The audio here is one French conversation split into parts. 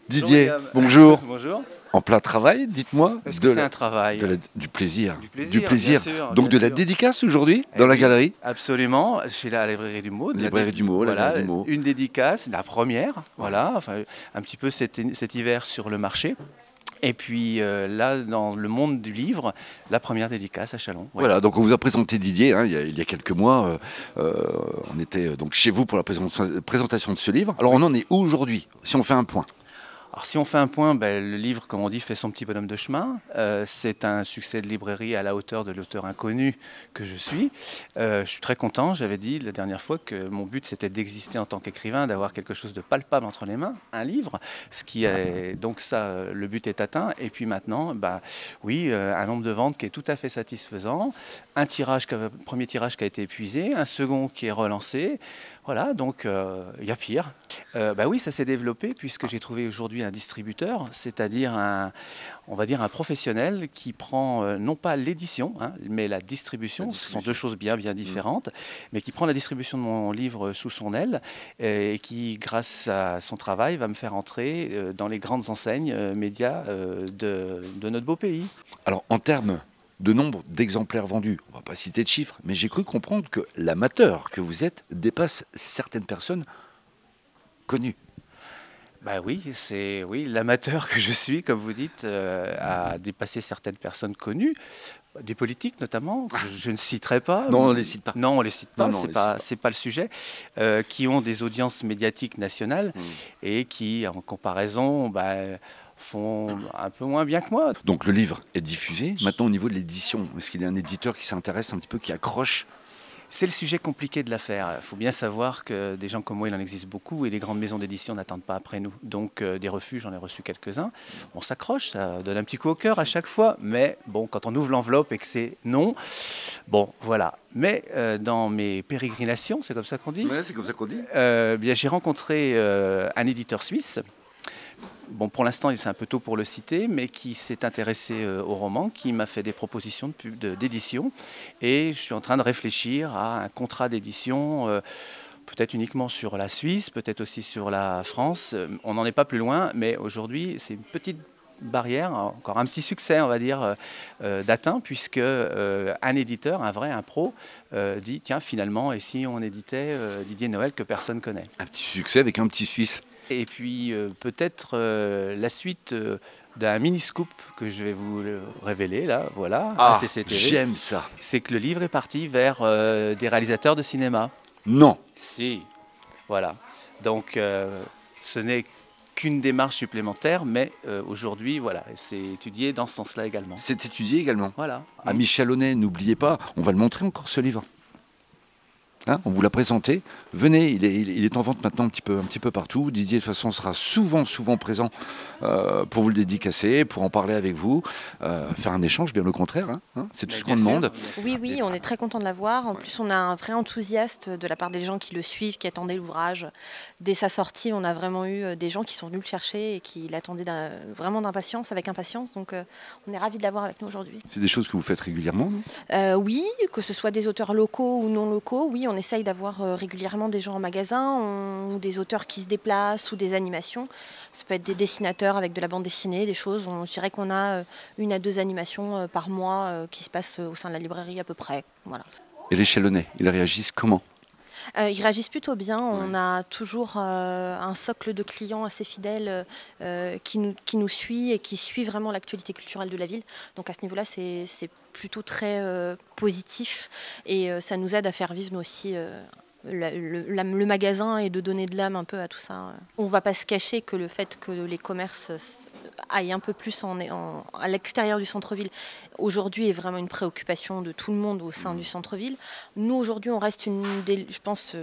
Didier, bonjour. Bonjour. En plein travail, dites-moi. Est-ce que c'est un travail? Du plaisir. Du plaisir, bien sûr, Donc bien de la sûr. dédicace aujourd'hui Eh dans la oui, galerie. absolument, chez la librairie du mot. Librairie du mot, la Voilà, librairie du mot. une dédicace, la première, voilà, enfin, un petit peu cet hiver sur le marché. Et puis là, dans le monde du livre, la première dédicace à Châlons. Oui. Voilà, donc on vous a présenté Didier il y a quelques mois. On était donc chez vous pour la présentation de ce livre. Alors on en est où aujourd'hui, si on fait un point? Alors si on fait un point, le livre, comme on dit, fait son petit bonhomme de chemin. C'est un succès de librairie à la hauteur de l'auteur inconnu que je suis. Je suis très content. J'avais dit la dernière fois que mon but, c'était d'exister en tant qu'écrivain, d'avoir quelque chose de palpable entre les mains, un livre. Ce qui est donc ça, le but est atteint. Et puis maintenant, oui, un nombre de ventes qui est tout à fait satisfaisant, premier tirage qui a été épuisé, un second qui est relancé. Voilà, donc il y a pire. Oui, ça s'est développé puisque j'ai trouvé aujourd'hui un distributeur, c'est-à-dire on va dire un professionnel qui prend non pas l'édition, mais la distribution. Ce sont deux choses bien différentes, mais qui prend la distribution de mon livre sous son aile et qui, grâce à son travail, va me faire entrer dans les grandes enseignes médias de notre beau pays. Alors en termes de nombre d'exemplaires vendus, on ne va pas citer de chiffres, mais j'ai cru comprendre que l'amateur que vous êtes dépasse certaines personnes connues. Oui, l'amateur que je suis, comme vous dites, a dépassé certaines personnes connues, des politiques notamment, que je ne citerai pas. Non, on ne les cite pas. Non, on ne les cite pas, Non, c'est pas le sujet, qui ont des audiences médiatiques nationales et qui, en comparaison, font un peu moins bien que moi. Donc le livre est diffusé. Maintenant, au niveau de l'édition, est-ce qu'il y a un éditeur qui s'intéresse un petit peu, qui accroche? C'est le sujet compliqué de l'affaire. Il faut bien savoir que des gens comme moi, il en existe beaucoup et les grandes maisons d'édition n'attendent pas après nous. Donc des refus, j'en ai reçu quelques-uns. On s'accroche, ça donne un petit coup au cœur à chaque fois. Mais bon, quand on ouvre l'enveloppe et que c'est non, bon, voilà. Mais dans mes pérégrinations, c'est comme ça qu'on dit? Ouais, c'est comme ça qu'on dit. J'ai rencontré un éditeur suisse. Bon, pour l'instant, c'est un peu tôt pour le citer, mais qui s'est intéressé au roman, qui m'a fait des propositions d'édition. Et je suis en train de réfléchir à un contrat d'édition, peut-être uniquement sur la Suisse, peut-être aussi sur la France. On n'en est pas plus loin, mais aujourd'hui, c'est une petite barrière, encore un petit succès, on va dire, d'atteint, puisque un éditeur, un pro, dit, tiens, finalement, et si on éditait Didier Noël que personne connaît? Un petit succès avec un petit Suisse. Et puis peut-être la suite d'un mini-scoop que je vais vous révéler là, voilà, à CCTV. J'aime ça. C'est que le livre est parti vers des réalisateurs de cinéma. Non. Si, voilà. Donc ce n'est qu'une démarche supplémentaire, mais aujourd'hui, voilà, c'est étudié dans ce sens-là également. C'est étudié également. Voilà. Amis Chalonnais, n'oubliez pas, on va le montrer encore ce livre. On vous l'a présenté. Venez, il est en vente maintenant un petit peu partout. Didier, de toute façon, sera souvent présent pour vous le dédicacer, pour en parler avec vous, faire un échange, bien au contraire. C'est tout ce qu'on demande. Oui, on est très content de l'avoir. En plus, on a un vrai enthousiaste de la part des gens qui le suivent, qui attendaient l'ouvrage. Dès sa sortie, on a vraiment eu des gens qui sont venus le chercher et qui l'attendaient vraiment avec impatience. Donc, on est ravis de l'avoir avec nous aujourd'hui. C'est des choses que vous faites régulièrement, non? Oui, que ce soit des auteurs locaux ou non locaux. Oui, on essaye d'avoir régulièrement des gens en magasin, ou des auteurs qui se déplacent, ou des animations. Ça peut être des dessinateurs avec de la bande dessinée, des choses. Je dirais qu'on a 1 à 2 animations par mois qui se passent au sein de la librairie à peu près. Voilà. Et les Chalonnais, ils réagissent comment? Ils réagissent plutôt bien. On a toujours un socle de clients assez fidèles qui nous suit et qui suit vraiment l'actualité culturelle de la ville. Donc à ce niveau-là, c'est plutôt très positif et ça nous aide à faire vivre nous aussi le magasin et de donner de l'âme un peu à tout ça. On ne va pas se cacher que le fait que les commerces aillent un peu plus à l'extérieur du centre-ville aujourd'hui est vraiment une préoccupation de tout le monde au sein du centre-ville. Nous aujourd'hui on reste je pense,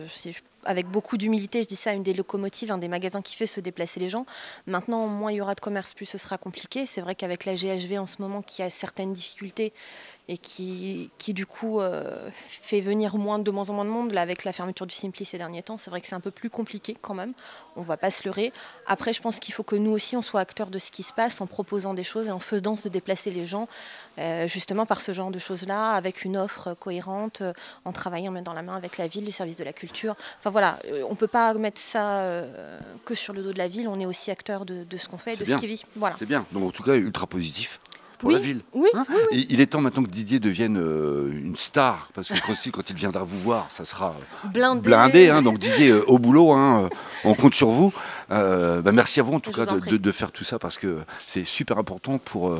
avec beaucoup d'humilité, je dis ça, une des locomotives, un des magasins qui fait se déplacer les gens. Maintenant, moins il y aura de commerce, plus ce sera compliqué. C'est vrai qu'avec la GHV en ce moment, qui a certaines difficultés et qui du coup fait venir de moins en moins de monde, là, avec la fermeture du Simpli ces derniers temps, c'est vrai que c'est un peu plus compliqué quand même. On ne va pas se leurrer. Après, je pense qu'il faut que nous aussi, on soit acteurs de ce qui se passe en proposant des choses et en faisant se déplacer les gens, justement par ce genre de choses-là, avec une offre cohérente, en travaillant main dans la main avec la ville, les services de la culture. Enfin voilà, on ne peut pas mettre ça que sur le dos de la ville, on est aussi acteur de ce qu'on fait, de ce qui vit. Voilà. C'est bien, donc en tout cas ultra positif pour Oui, la ville. oui, Hein, oui, oui. Et il est temps maintenant que Didier devienne une star, parce que aussi quand il viendra vous voir, ça sera blindé, hein, donc Didier au boulot, hein, on compte sur vous. Merci à vous en tout cas de faire tout ça, parce que c'est super important pour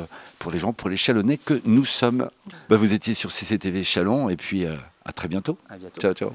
les gens, pour les Chalonnais que nous sommes. Vous étiez sur CCTV Chalon, et puis à très bientôt. À bientôt. Ciao, ciao.